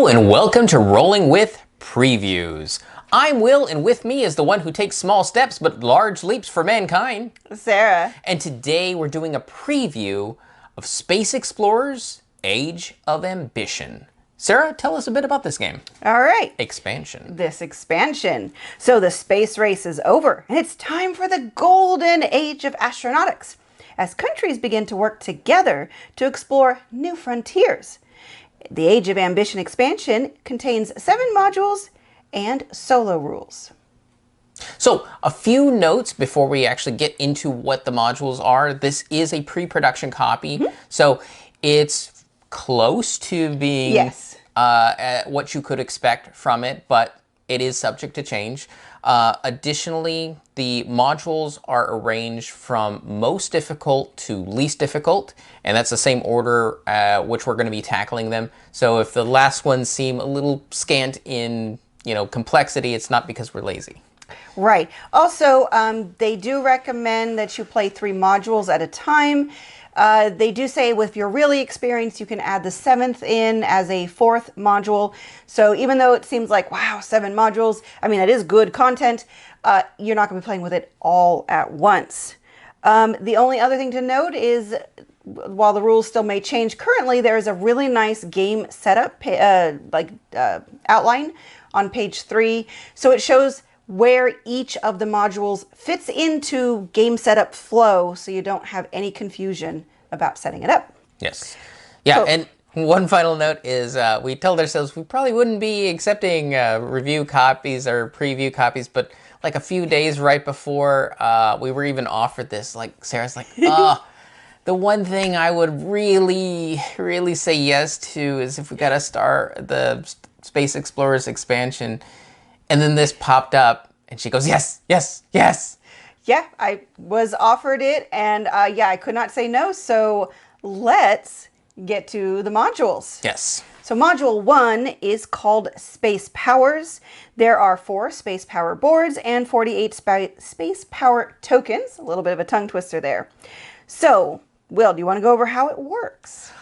and welcome to Rolling with Previews. I'm Will, and with me is the one who takes small steps but large leaps for mankind, Sarah. And today we're doing a preview of Space Explorers Age of Ambition. Sarah, tell us a bit about this game. All right. Expansion. This expansion. So the space race is over, and it's time for the golden age of astronautics, as countries begin to work together to explore new frontiers. The Age of Ambition expansion contains 7 modules and solo rules. So, a few notes before we actually get into what the modules are. This is a pre-production copy, so it's close to being what you could expect from it, but it is subject to change. Additionally, the modules are arranged from most difficult to least difficult, and that's the same order which we're going to be tackling them. So if the last ones seem a little scant in, complexity, it's not because we're lazy. Right. Also, they do recommend that you play 3 modules at a time. They do say if you're really experienced, you can add the 7th in as a 4th module. So even though it seems like, wow, 7 modules, that is good content, you're not going to be playing with it all at once. The only other thing to note is, while the rules still may change currently, there is a really nice game setup outline on page 3. So it shows where each of the modules fits into game setup flow, so you don't have any confusion about setting it up. Yes. Yeah, and one final note is we told ourselves we probably wouldn't be accepting review copies or preview copies, but like a few days right before we were even offered this, like Sarah's like, the one thing I would really, really say yes to is if we got to start the Space Explorers expansion. And then this popped up, and she goes, yes, yes, yes. Yeah, I was offered it, and I could not say no. So let's get to the modules. Yes. So module 1 is called Space Powers. There are 4 Space Power boards and 48 Space Power tokens. A little bit of a tongue twister there. So, Will, do you want to go over how it works?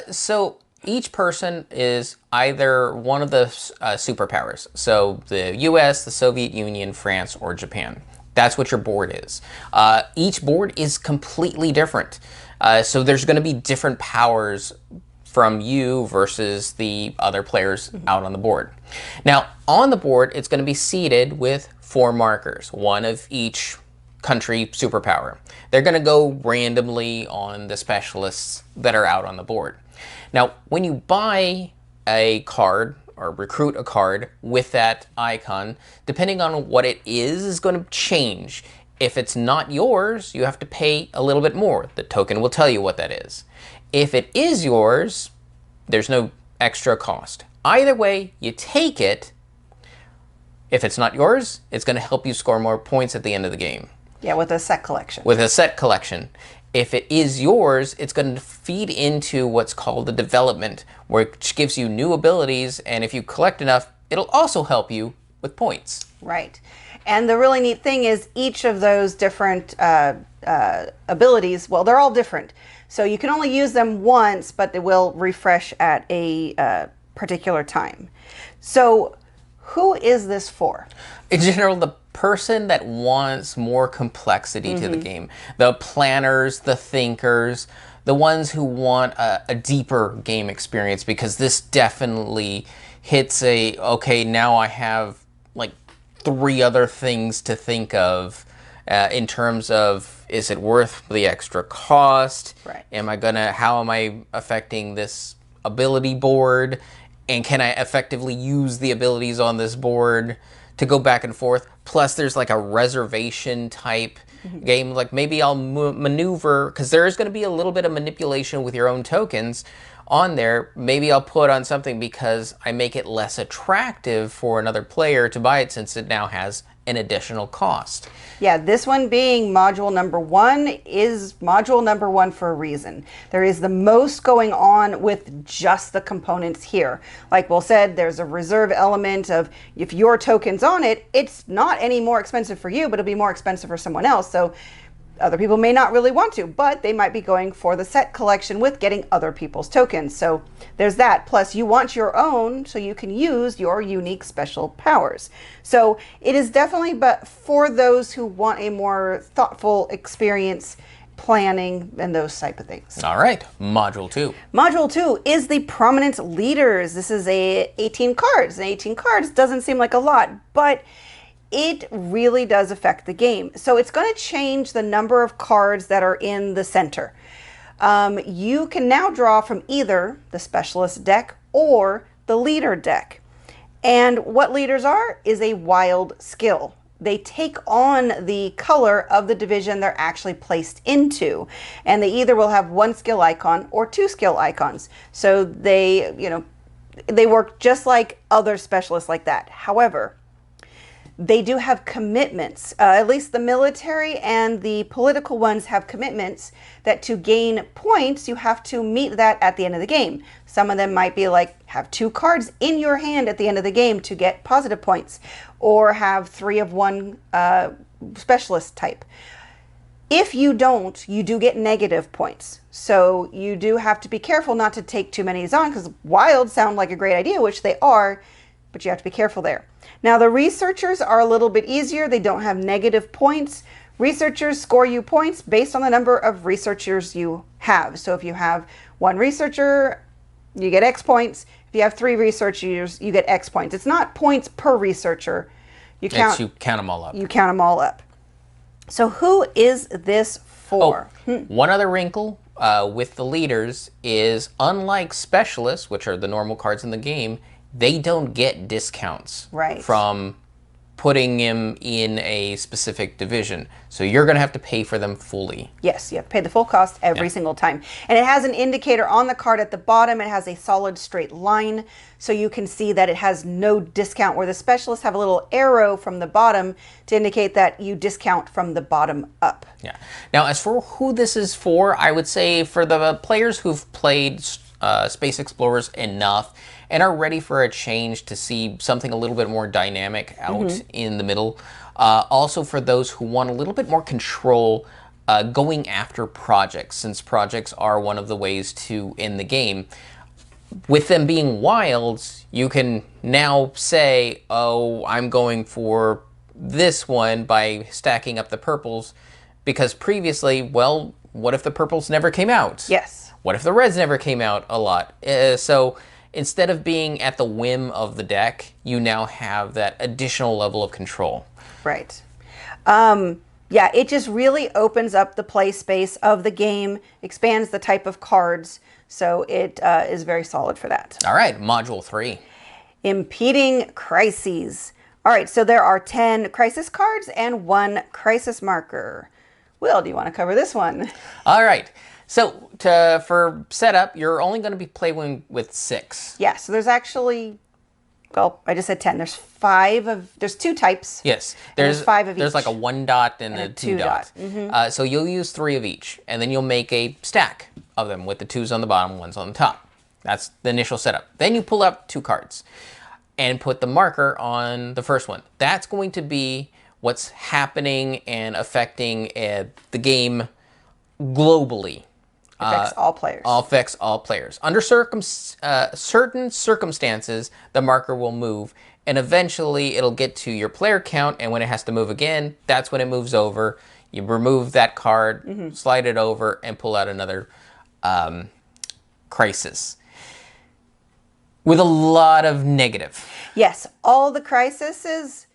So each person is either one of the superpowers. So the US, the Soviet Union, France, or Japan. That's what your board is. Each board is completely different. So there's going to be different powers from you versus the other players out on the board. Now, on the board, it's going to be seeded with 4 markers, one of each country superpower. They're going to go randomly on the specialists that are out on the board. Now, when you buy a card or recruit a card with that icon, depending on what it is going to change. If it's not yours, you have to pay a little bit more. The token will tell you what that is. If it is yours, there's no extra cost. Either way, you take it. If it's not yours, it's going to help you score more points at the end of the game. Yeah, with a set collection. With a set collection. If it is yours, it's going to feed into what's called the development, which gives you new abilities, and if you collect enough, it'll also help you with points. Right. And the really neat thing is each of those different abilities, well, they're all different. So you can only use them once, but they will refresh at a particular time. So who is this for? In general, the person that wants more complexity to the game. The planners, the thinkers, the ones who want a deeper game experience, because this definitely hits okay, now I have like 3 other things to think of in terms of, is it worth the extra cost? Right. How am I affecting this ability board? And can I effectively use the abilities on this board to go back and forth? Plus, there's like a reservation type game. Like maybe I'll maneuver, because there is going to be a little bit of manipulation with your own tokens on there. Maybe I'll put on something because I make it less attractive for another player to buy it, since it now has an additional cost. Yeah, this one being module number 1 is module number 1 for a reason. There is the most going on with just the components here. Like Will said, there's a reserve element of if your token's on it, it's not any more expensive for you, but it'll be more expensive for someone else. So Other people may not really want to, but they might be going for the set collection with getting other people's tokens. So there's that. Plus, you want your own so you can use your unique special powers. So it is definitely but for those who want a more thoughtful experience, planning, and those type of things. All right, Module 2. Module 2 is the Prominent Leaders. This is 18 cards. And 18 cards doesn't seem like a lot, but it really does affect the game. So it's going to change the number of cards that are in the center. You can now draw from either the Specialist deck or the Leader deck. And what leaders are is a wild skill. They take on the color of the division they're actually placed into. And they either will have one skill icon or two skill icons. So they work just like other specialists like that. However, they do have commitments. At least the military and the political ones have commitments that to gain points, you have to meet that at the end of the game. Some of them might be like, have 2 cards in your hand at the end of the game to get positive points, or have 3 of one specialist type. If you don't, you do get negative points. So you do have to be careful not to take too many of these on, because wild sound like a great idea, which they are, but you have to be careful there. Now, the researchers are a little bit easier. They don't have negative points. Researchers score you points based on the number of researchers you have. So if you have 1 researcher, you get X points. If you have 3 researchers, you get X points. It's not points per researcher. You count them all up. You count them all up. So who is this for? One other wrinkle with the leaders is, unlike specialists, which are the normal cards in the game, they don't get discounts from putting him in a specific division. So you're going to have to pay for them fully. Yes, you have to pay the full cost every single time. And it has an indicator on the card at the bottom. It has a solid straight line, so you can see that it has no discount, where the specialists have a little arrow from the bottom to indicate that you discount from the bottom up. Yeah. Now, as for who this is for, I would say for the players who've played Space Explorers enough and are ready for a change to see something a little bit more dynamic out in the middle. Also for those who want a little bit more control going after projects, since projects are one of the ways to end the game. With them being wilds, you can now say, oh, I'm going for this one by stacking up the purples, because previously, well, what if the purples never came out? Yes. What if the reds never came out a lot? So instead of being at the whim of the deck, you now have that additional level of control. Right. Yeah, it just really opens up the play space of the game, expands the type of cards, so it is very solid for that. All right, Module 3. Impeding Crises. All right, so there are 10 crisis cards and 1 crisis marker. Will, do you want to cover this one? All right. So for setup, you're only going to be playing with 6. Yeah, so there's actually, well, I just said 10. There's 2 types. Yes. There's 5 of each. There's like a 1 dot and a 2 dot. So you'll use 3 of each, and then you'll make a stack of them with the 2s on the bottom, 1s on the top. That's the initial setup. Then you pull up 2 cards and put the marker on the first one. That's going to be what's happening and affecting the game globally. Affects all players. Affects all players. Under certain circumstances, the marker will move, and eventually it'll get to your player count, and when it has to move again, that's when it moves over. You remove that card, slide it over, and pull out another crisis. With a lot of negative. Yes, all the crises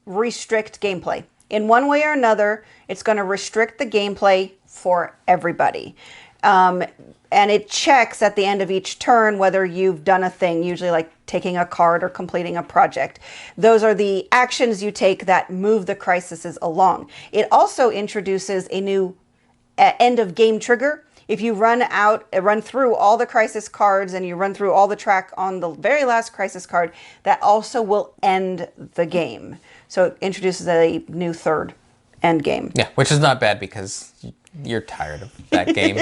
restrict gameplay. In one way or another, it's going to restrict the gameplay for everybody. And it checks at the end of each turn whether you've done a thing, usually like taking a card or completing a project. Those are the actions you take that move the crises along. It also introduces a new end of game trigger. If you run through all the crisis cards and you run through all the track on the very last crisis card, that also will end the game. So it introduces a new third end game. Yeah, which is not bad because you're tired of that game.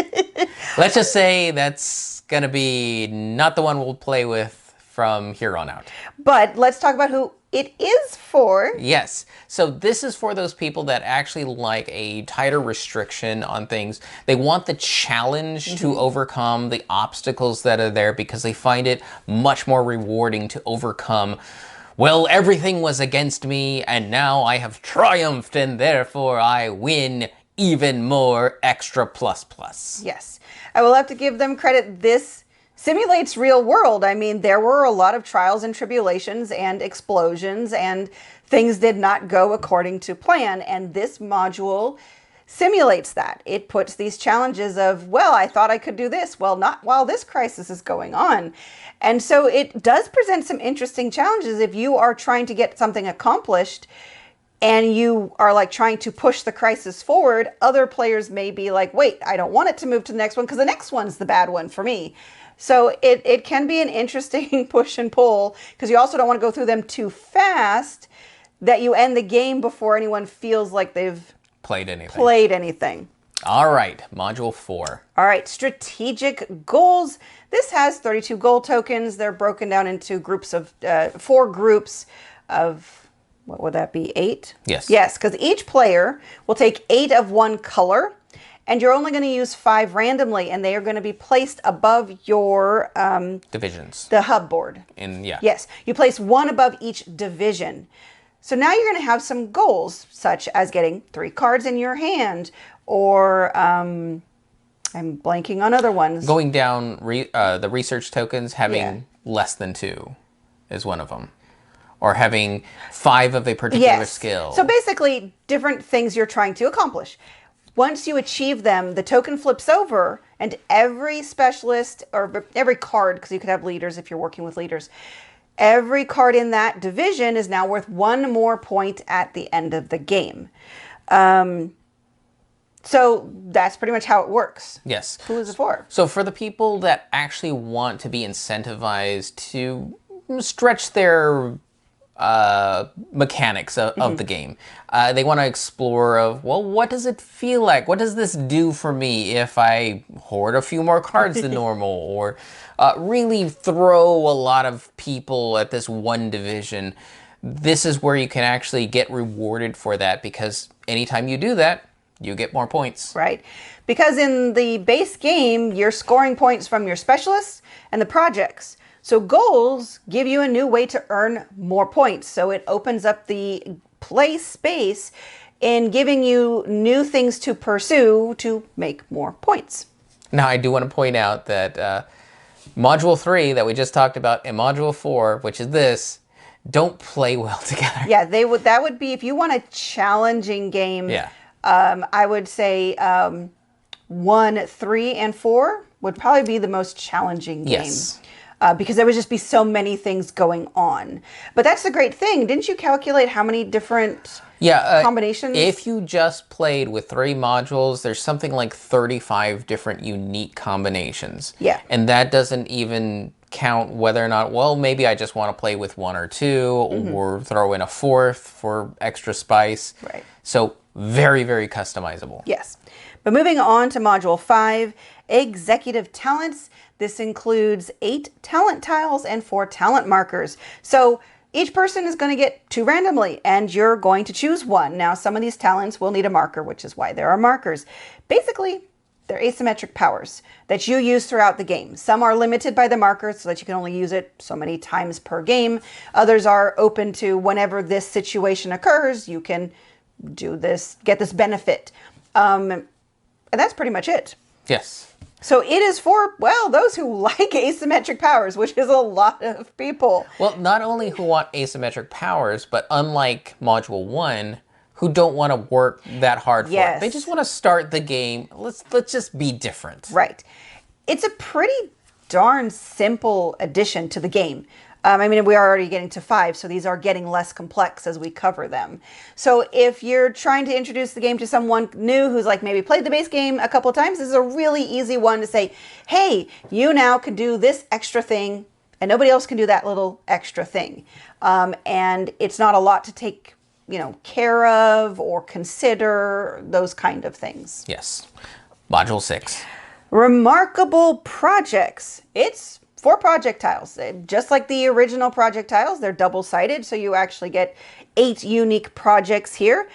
Let's just say that's going to be not the one we'll play with from here on out. But let's talk about who It is 4. Yes. So this is for those people that actually like a tighter restriction on things. They want the challenge to overcome the obstacles that are there because they find it much more rewarding to overcome. Well, everything was against me and now I have triumphed and therefore I win even more extra plus plus. Yes. I will have to give them credit. This simulates real world. I mean, there were a lot of trials and tribulations and explosions and things did not go according to plan. And this module simulates that. It puts these challenges of, well, I thought I could do this. Well, not while this crisis is going on. And so it does present some interesting challenges if you are trying to get something accomplished and you are like trying to push the crisis forward. Other players may be like, wait, I don't want it to move to the next one because the next one's the bad one for me. So it can be an interesting push and pull because you also don't want to go through them too fast that you end the game before anyone feels like they've Played anything. played anything. All right, Module 4. All right, strategic goals. This has 32 goal tokens. They're broken down into groups of 4 groups of, what would that be, 8? Yes. Yes, because each player will take 8 of one color. And you're only going to use 5 randomly, and they are going to be placed above your Divisions. the hub board. Yeah. Yes, you place 1 above each division. So now you're going to have some goals, such as getting 3 cards in your hand, or I'm blanking on other ones. Going down the research tokens, having Yeah. less than 2 is one of them. Or having 5 of a particular skill. So basically, different things you're trying to accomplish. Once you achieve them, the token flips over, and every specialist, or every card, because you could have leaders if you're working with leaders, every card in that division is now worth 1 more point at the end of the game. So that's pretty much how it works. Yes. Who is it for? So for the people that actually want to be incentivized to stretch their mechanics of the game. They want to explore of, well, what does it feel like? What does this do for me if I hoard a few more cards than normal or really throw a lot of people at this one division? This is where you can actually get rewarded for that because anytime you do that, you get more points. Right. Because in the base game, you're scoring points from your specialists and the projects. So goals give you a new way to earn more points. So it opens up the play space in giving you new things to pursue to make more points. Now, I do want to point out that Module 3 that we just talked about and Module 4, which is this, don't play well together. Yeah, that would be, if you want a challenging game, Yeah. I would say 1, 3, and 4 would probably be the most challenging game. Yes. Because there would just be so many things going on. But that's the great thing. Didn't you calculate how many different combinations? If you just played with 3 modules, there's something like 35 different unique combinations. Yeah. And that doesn't even count whether or not, well, maybe I just want to play with 1 or 2 or throw in a 4th for extra spice. Right. So very, very customizable. Yes. But moving on to Module 5, Executive Talents. This includes 8 talent tiles and 4 talent markers. So each person is going to get 2 randomly, and you're going to choose 1. Now, some of these talents will need a marker, which is why there are markers. Basically, they're asymmetric powers that you use throughout the game. Some are limited by the markers so that you can only use it so many times per game. Others are open to whenever this situation occurs, you can do this, get this benefit. And that's pretty much it. Yes. So it is for, well, those who like asymmetric powers, which is a lot of people. Well, not only who want asymmetric powers, but unlike Module 1, who don't want to work that hard for it. They just want to start the game. Let's just be different. Right. It's a pretty darn simple addition to the game. I mean, we are already getting to 5, so these are getting less complex as we cover them. So if you're trying to introduce the game to someone new who's like maybe played the base game a couple of times, this is a really easy one to say, hey, you now can do this extra thing, and nobody else can do that little extra thing. And it's not a lot to take, care of or consider, those kind of things. Yes. Module 6. Remarkable projects. It's 4 projectiles. Just like the original projectiles, they're double-sided, so you actually get 8 unique projects here.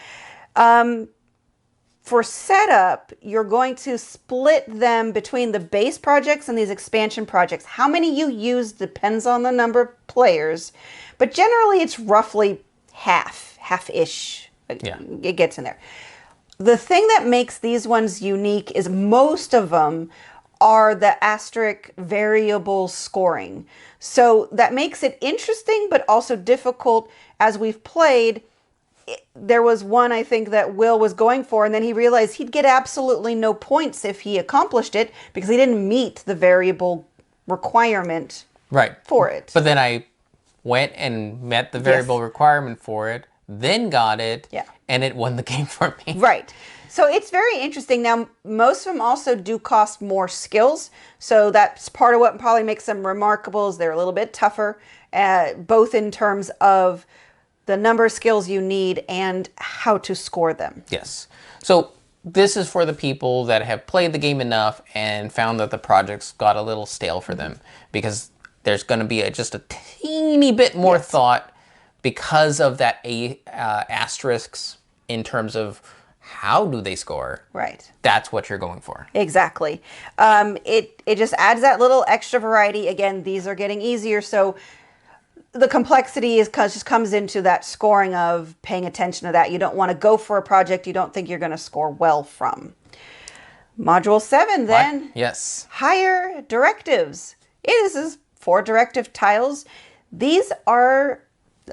For setup, you're going to split them between the base projects and these expansion projects. How many you use depends on the number of players, but generally it's roughly half-ish. Yeah. It gets in there. The thing that makes these ones unique is most of them are the asterisk variable scoring. So that makes it interesting, but also difficult as we've played. There was one, I think, that Will was going for, and then he realized he'd get absolutely no points if he accomplished it because he didn't meet the variable requirement for it. But then I went and met the variable requirement for it, then got it, and it won the game for me. Right. So it's very interesting. Now, most of them also do cost more skills, so that's part of what probably makes them remarkable is they're a little bit tougher, both in terms of the number of skills you need and how to score them. Yes. So this is for the people that have played the game enough and found that the projects got a little stale for them, because there's going to be just a teeny bit more thought because of that asterisks in terms of how do they score. Right. That's what you're going for. Exactly. It just adds that little extra variety. Again, these are getting easier, so the complexity just comes into that scoring of paying attention to that. You don't want to go for a project you don't think you're going to score well from. Module 7 then. Yes. Higher directives. This is 4 directive tiles. These are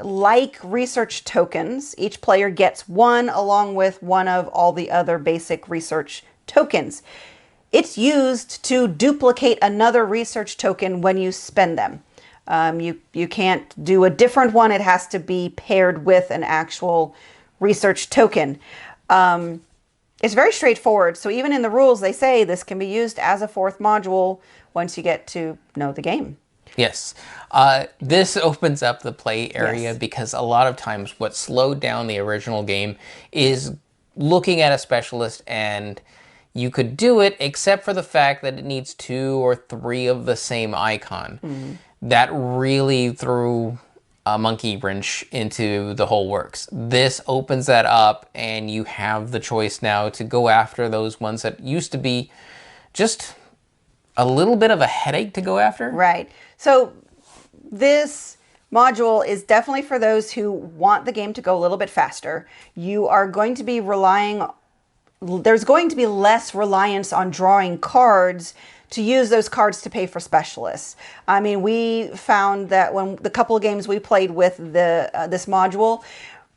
like research tokens. Each player gets one along with one of all the other basic research tokens. It's used to duplicate another research token when you spend them. You can't do a different one. It has to be paired with an actual research token. It's very straightforward. So even in the rules, they say this can be used as a 4th module once you get to know the game. Yes. This opens up the play area because a lot of times what slowed down the original game is looking at a specialist, and you could do it except for the fact that it needs 2 or 3 of the same icon. Mm-hmm. That really threw a monkey wrench into the whole works. This opens that up, and you have the choice now to go after those ones that used to be just a little bit of a headache to go after. Right. So this module is definitely for those who want the game to go a little bit faster. You are going to be there's going to be less reliance on drawing cards to use those cards to pay for specialists. I mean, we found that when the couple of games we played with this module,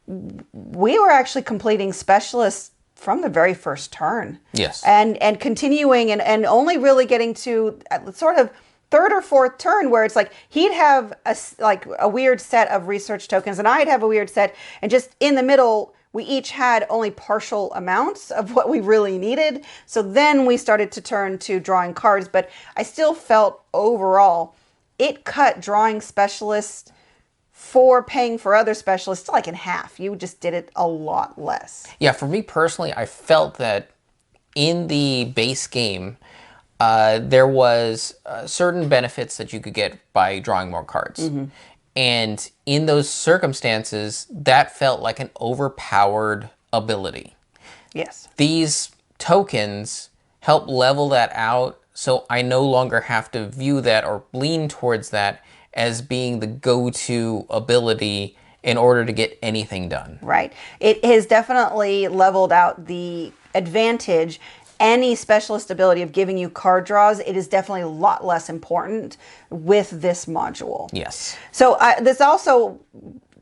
we were actually completing specialists from the very first turn. Yes. And continuing and only really getting to sort of 3rd or 4th turn where it's like he'd have a weird set of research tokens and I'd have a weird set, and just in the middle we each had only partial amounts of what we really needed. So then we started to turn to drawing cards, but I still felt overall it cut drawing specialists for paying for other specialists like in half. You just did it a lot less. Yeah, for me personally, I felt that in the base game, there was certain benefits that you could get by drawing more cards. Mm-hmm. And in those circumstances, that felt like an overpowered ability. Yes. These tokens help level that out, so I no longer have to view that or lean towards that as being the go-to ability in order to get anything done. Right. It has definitely leveled out the advantage. Any specialist ability of giving you card draws, it is definitely a lot less important with this module. Yes. So this also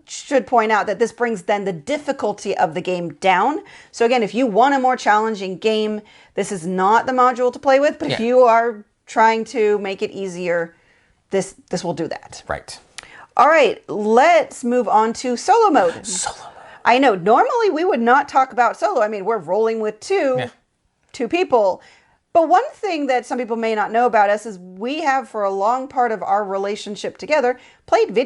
should point out that this brings then the difficulty of the game down. So again, if you want a more challenging game, this is not the module to play with, but if you are trying to make it easier, this will do that. Right. All right, let's move on to solo mode. Solo mode. I know, normally we would not talk about solo. I mean, we're rolling with two people. But one thing that some people may not know about us is we have, for a long part of our relationship together, played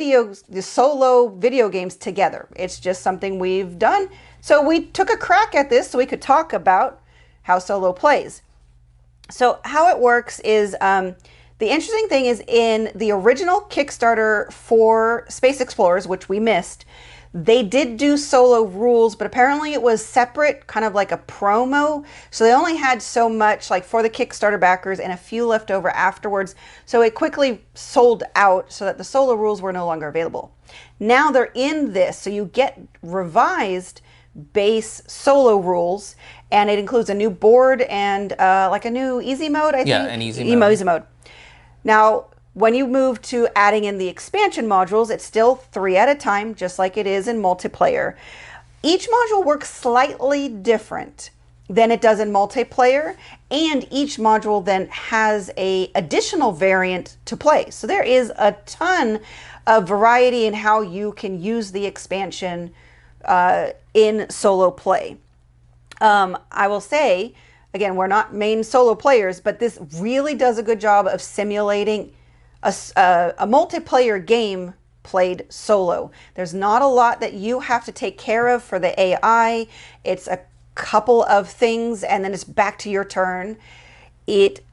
solo video games together. It's just something we've done. So we took a crack at this so we could talk about how solo plays. So how it works is The interesting thing is in the original Kickstarter for Space Explorers, which we missed, they did do solo rules, but apparently it was separate, kind of like a promo. So they only had so much like for the Kickstarter backers and a few left over afterwards. So it quickly sold out so that the solo rules were no longer available. Now they're in this, so you get revised base solo rules, and it includes a new board and like a new easy mode, I think. Yeah, an easy mode. Easy mode. Now, when you move to adding in the expansion modules, it's still 3 at a time, just like it is in multiplayer. Each module works slightly different than it does in multiplayer, and each module then has a additional variant to play. So there is a ton of variety in how you can use the expansion in solo play. I will say, again, we're not main solo players, but this really does a good job of simulating a multiplayer game played solo. There's not a lot that you have to take care of for the AI. It's a couple of things and then it's back to your turn. It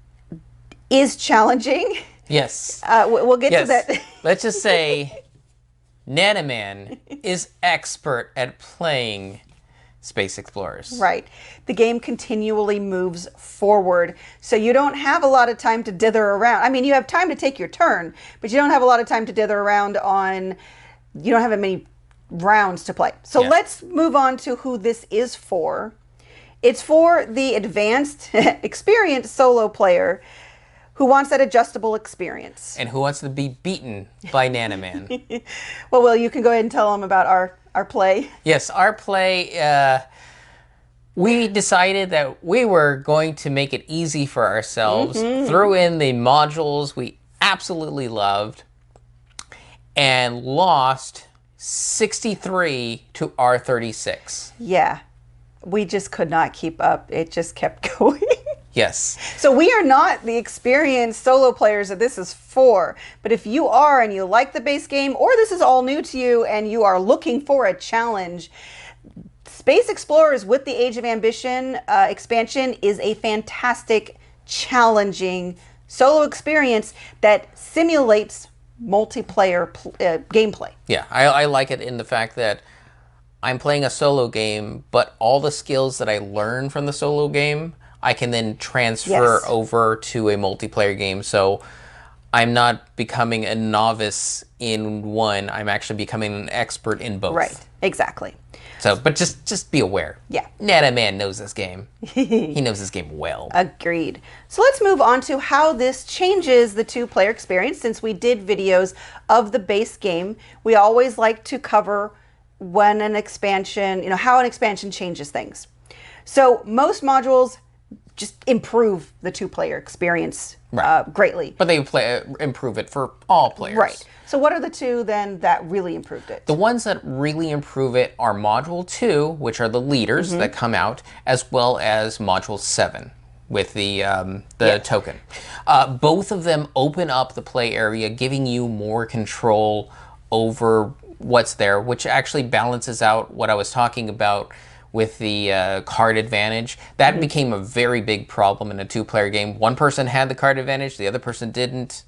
is challenging. Yes. We'll get to that. Let's just say Nanoman is expert at playing Space Explorers. Right. The game continually moves forward, so you don't have a lot of time to dither around. I mean, you have time to take your turn, but you don't have a lot of time to dither around on, you don't have many rounds to play. So let's move on to who this is for. It's for the advanced, experienced solo player who wants that adjustable experience. And who wants to be beaten by Nanoman. Well, Will, you can go ahead and tell them about our play. Yes, our play, we decided that we were going to make it easy for ourselves, threw in the modules we absolutely loved, and lost 63 to R36. Yeah, we just could not keep up. It just kept going. Yes. So we are not the experienced solo players that this is for, but if you are and you like the base game, or this is all new to you and you are looking for a challenge, Space Explorers with the Age of Ambition expansion is a fantastic, challenging solo experience that simulates multiplayer gameplay. Yeah, I like it in the fact that I'm playing a solo game, but all the skills that I learn from the solo game, I can then transfer over to a multiplayer game. So I'm not becoming a novice in one. I'm actually becoming an expert in both. Right, exactly. So, but just be aware. Yeah. Nanoman knows this game. He knows this game well. Agreed. So let's move on to how this changes the two-player experience. Since we did videos of the base game, we always like to cover when an expansion, how an expansion changes things. So most modules just improve the two-player experience greatly. But they improve it for all players. Right. So what are the two then that really improved it? The ones that really improve it are Module 2, which are the leaders that come out, as well as Module 7 with the token. Both of them open up the play area, giving you more control over what's there, which actually balances out what I was talking about with the card advantage. That became a very big problem in a two-player game. One person had the card advantage, the other person didn't.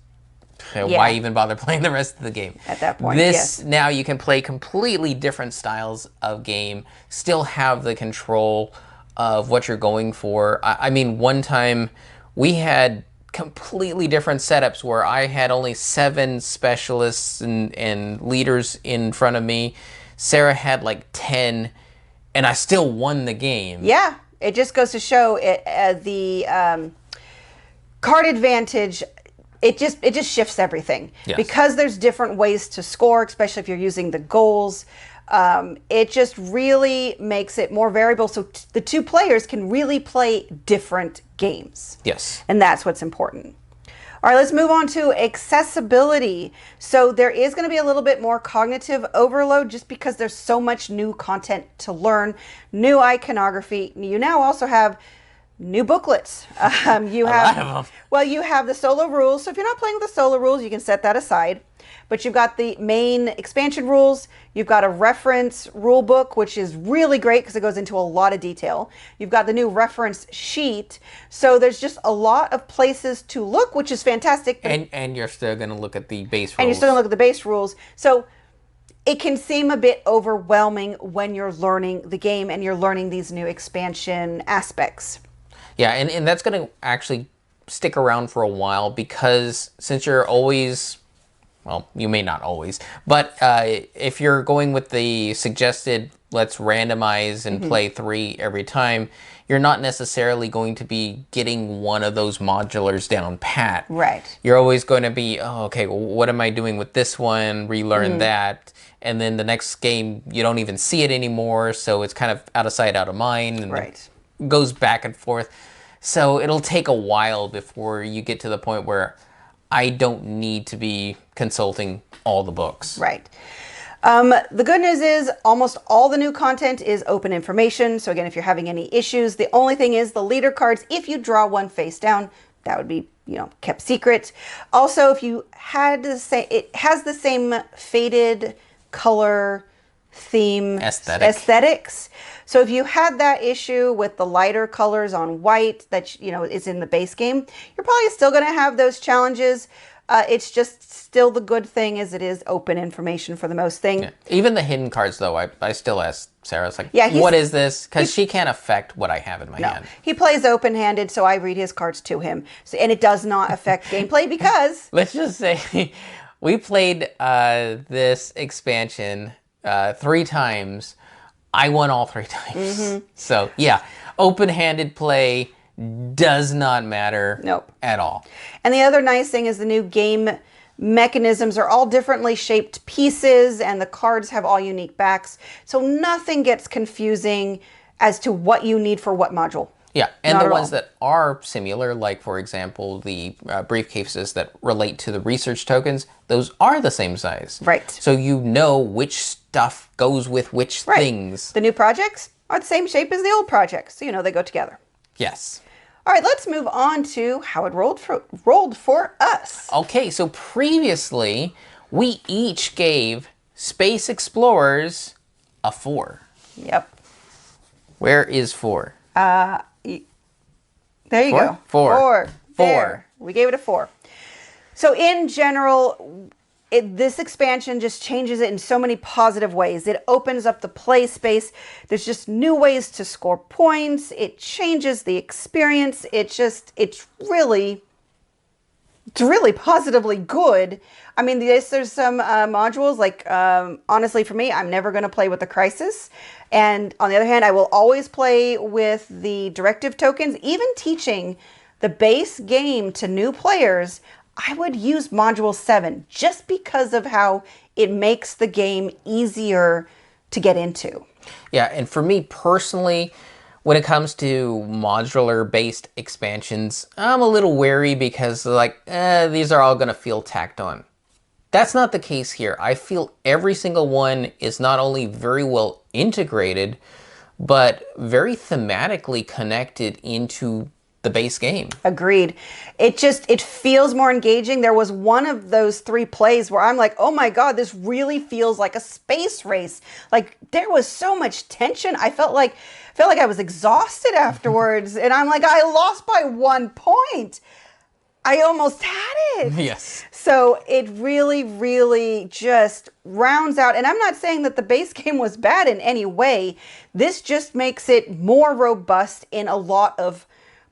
Why even bother playing the rest of the game? At that point, now you can play completely different styles of game, still have the control of what you're going for. I mean, one time we had completely different setups where I had only 7 specialists and leaders in front of me. Sarah had like 10, and I still won the game. Yeah, it just goes to show the card advantage. It just shifts everything. Yes. Because there's different ways to score, especially if you're using the goals. It just really makes it more variable, so the two players can really play different games. Yes. And that's what's important. All right, let's move on to accessibility. So there is going to be a little bit more cognitive overload just because there's so much new content to learn, new iconography. You now also have New booklets. You A have, lot of them. well, you have the solo rules. So if you're not playing with the solo rules, you can set that aside. But you've got the main expansion rules. You've got a reference rule book, which is really great because it goes into a lot of detail. You've got the new reference sheet. So there's just a lot of places to look, which is fantastic. And you're still going to look at the base rules. And you're still gonna look at the base rules. So it can seem a bit overwhelming when you're learning the game and you're learning these new expansion aspects. Yeah, and that's going to actually stick around for a while because since you're always, well, you may not always, but if you're going with the suggested, let's randomize and play 3 every time, you're not necessarily going to be getting one of those modulars down pat. Right. You're always going to be, oh, okay, well, what am I doing with this one? Relearn that. And then the next game, you don't even see it anymore, so it's kind of out of sight, out of mind. And Right. goes back and forth. So it'll take a while before you get to the point where I don't need to be consulting all the books. Right. The good news is almost all the new content is open information. So again, if you're having any issues, the only thing is the leader cards, if you draw one face down, that would be, kept secret. Also, if you had to say, it has the same faded color theme aesthetics. So if you had that issue with the lighter colors on white that is in the base game, you're probably still going to have those challenges. It's just still the good thing is it is open information for the most thing. Yeah. Even the hidden cards, though, I still ask Sarah, it's like, Yeah, what is this? Because she can't affect what I have in my hand. He plays open-handed, so I read his cards to him. So, and it does not affect gameplay because... Let's just say we played this expansion 3 times. I won all 3 times. So, yeah, open-handed play does not matter at all. And the other nice thing is the new game mechanisms are all differently shaped pieces and the cards have all unique backs. So nothing gets confusing as to what you need for what module. Yeah, and the ones that are similar, like, for example, the briefcases that relate to the research tokens, those are the same size. Right. So you know which stuff goes with which things. The new projects are the same shape as the old projects, so they go together. Yes. All right, let's move on to how it rolled for us. Okay, so previously, we each gave Space Explorers a 4. Yep. Where is 4? There you go. 4. There. We gave it a 4. So in general, this expansion just changes it in so many positive ways. It opens up the play space. There's just new ways to score points. It changes the experience. It's really positively good. I mean, there's some modules like, honestly, for me, I'm never going to play with the Crisis. And on the other hand, I will always play with the directive tokens. Even teaching the base game to new players, I would use Module 7 just because of how it makes the game easier to get into. Yeah, and for me personally, when it comes to modular-based expansions, I'm a little wary because, these are all going to feel tacked on. That's not the case here. I feel every single one is not only very well integrated, but very thematically connected into the base game. Agreed. It feels more engaging. There was one of those 3 plays where I'm like, oh my God, this really feels like a space race. Like there was so much tension. I felt like I was exhausted afterwards. And I'm like, I lost by 1 point. I almost had it. Yes. So it really, really just rounds out. And I'm not saying that the base game was bad in any way. This just makes it more robust in a lot of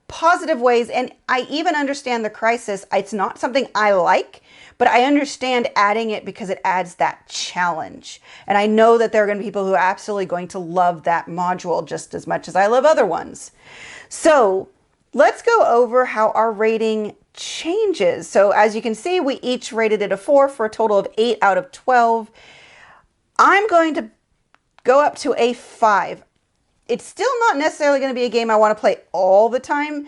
positive ways. And I even understand the Crisis. It's not something I like, but I understand adding it because it adds that challenge. And I know that there are going to be people who are absolutely going to love that module just as much as I love other ones. So let's go over how our rating changes. So as you can see, we each rated it a 4 for a total of 8 out of 12. I'm going to go up to a 5. It's still not necessarily going to be a game I want to play all the time,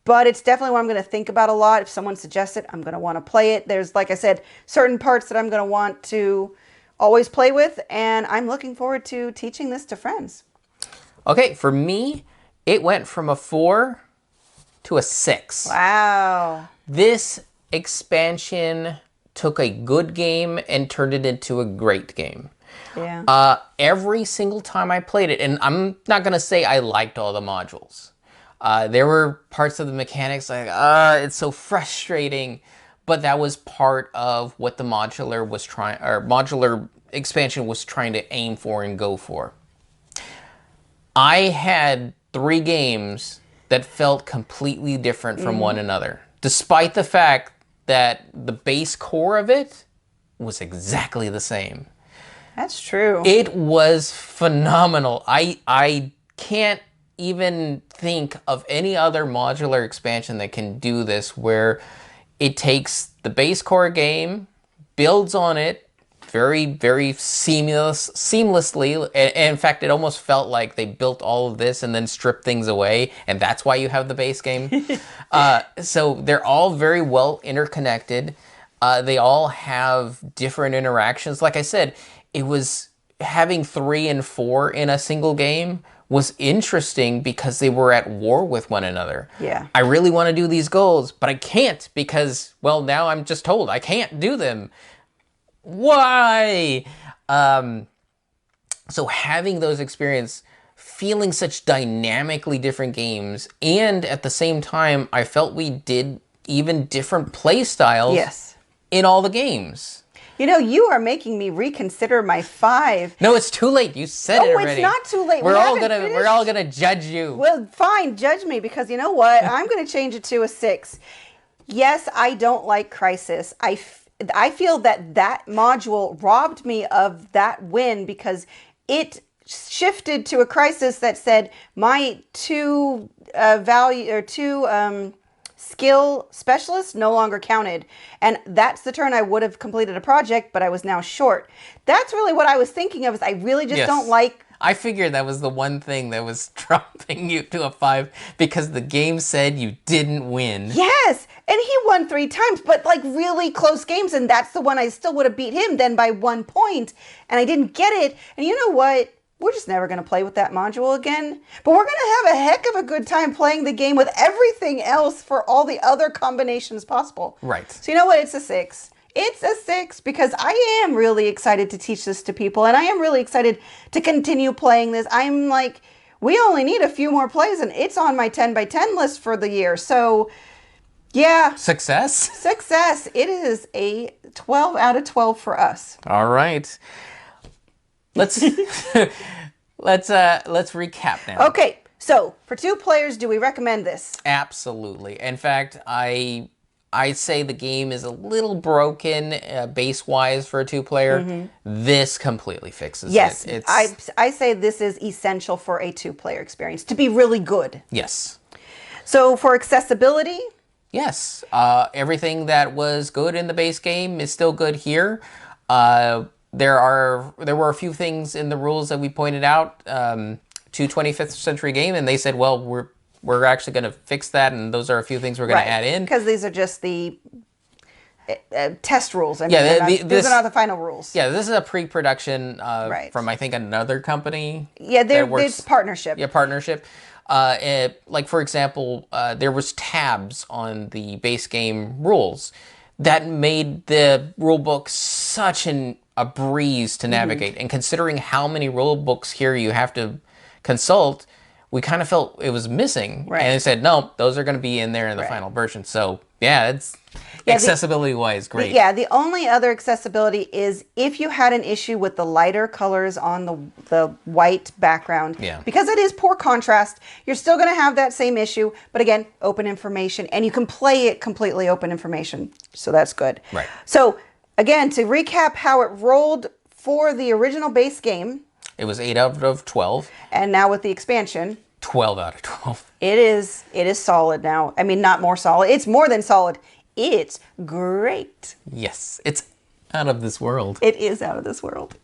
but it's definitely one I'm going to think about a lot. If someone suggests it, I'm going to want to play it. There's, like I said, certain parts that I'm going to want to always play with, and I'm looking forward to teaching this to friends. Okay, for me, it went from a 4 to a 6. Wow. This expansion took a good game and turned it into a great game. Yeah. Every single time I played it, and I'm not going to say I liked all the modules. There were parts of the mechanics like, it's so frustrating, but that was part of what the modular expansion was trying to aim for and go for. I had 3 games that felt completely different from one another, despite the fact that the base core of it was exactly the same. That's true. It was phenomenal. I can't even think of any other modular expansion that can do this, where it takes the base core game, builds on it very, very seamlessly. And in fact, it almost felt like they built all of this and then stripped things away, and that's why you have the base game. So they're all very well interconnected. They all have different interactions. Like I said, it was having 3 and 4 in a single game was interesting because they were at war with one another. Yeah. I really want to do these goals, but I can't because, well, now I'm just told I can't do them. Why? So having those experiences, feeling such dynamically different games, and at the same time, I felt we did even different play styles Yes. in all the games. You know, you are making me reconsider my 5. No, it's too late. You said it already. It's not too late. We're We all haven't gonna judge you. Well, fine, judge me, because you know what? I'm going to change it to a 6. Yes, I don't like Crisis. I feel that module robbed me of that win because it shifted to a Crisis that said my 2 skill specialists no longer counted. And that's the turn I would have completed a project, but I was now short. That's really what I was thinking of, is I really just don't like... I figured that was the one thing that was dropping you to a 5 because the game said you didn't win. Yes, and he won 3 times, but like really close games, and that's the one I still would have beat him then by 1 point, and I didn't get it. And you know what? We're just never going to play with that module again. But we're going to have a heck of a good time playing the game with everything else for all the other combinations possible. Right. So you know what? It's a 6. It's a 6 because I am really excited to teach this to people, and I am really excited to continue playing this. I'm like, we only need a few more plays, and it's on my 10 by 10 list for the year. So, yeah. Success? Success. It is a 12 out of 12 for us. All right. Let's recap now. Okay, so for 2 players, do we recommend this? Absolutely. In fact, I say the game is a little broken base-wise for a 2-player. This completely fixes yes, it. I say this is essential for a 2-player experience to be really good. Yes. So for accessibility? Yes. Everything that was good in the base game is still good here. There were a few things in the rules that we pointed out to 25th Century Game, and they said, well, we're actually going to fix that, and those are a few things we're going to add in. Because these are just the test rules. I mean, Yeah, these are not the final rules. Yeah, this is a pre-production from, I think, another company. Yeah, it's partnership. Yeah, partnership. Like, for example, there was tabs on the base game rules that made the rulebook such a breeze to navigate. And considering how many rule books here you have to consult, we kind of felt it was missing. Right. And they said, no, those are going to be in there in the final version. So, yeah, it's accessibility-wise great. The only other accessibility is if you had an issue with the lighter colors on the white background. Yeah. Because it is poor contrast, you're still going to have that same issue. But again, open information. And you can play it completely open information. So that's good. Right. So, again, to recap how it rolled for the original base game. It was 8 out of 12. And now with the expansion. 12 out of 12. It is solid now. I mean, not more solid. It's more than solid. It's great. Yes, it's out of this world. It is out of this world.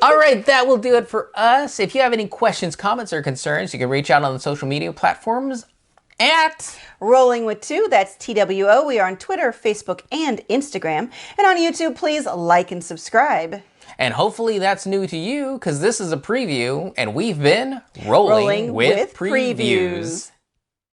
All right, that will do it for us. If you have any questions, comments, or concerns, you can reach out on the social media platforms at Rolling with 2, that's TWO. We are on Twitter, Facebook, and Instagram. And on YouTube, please like and subscribe. And hopefully that's new to you, because this is a preview, and we've been Rolling with Previews.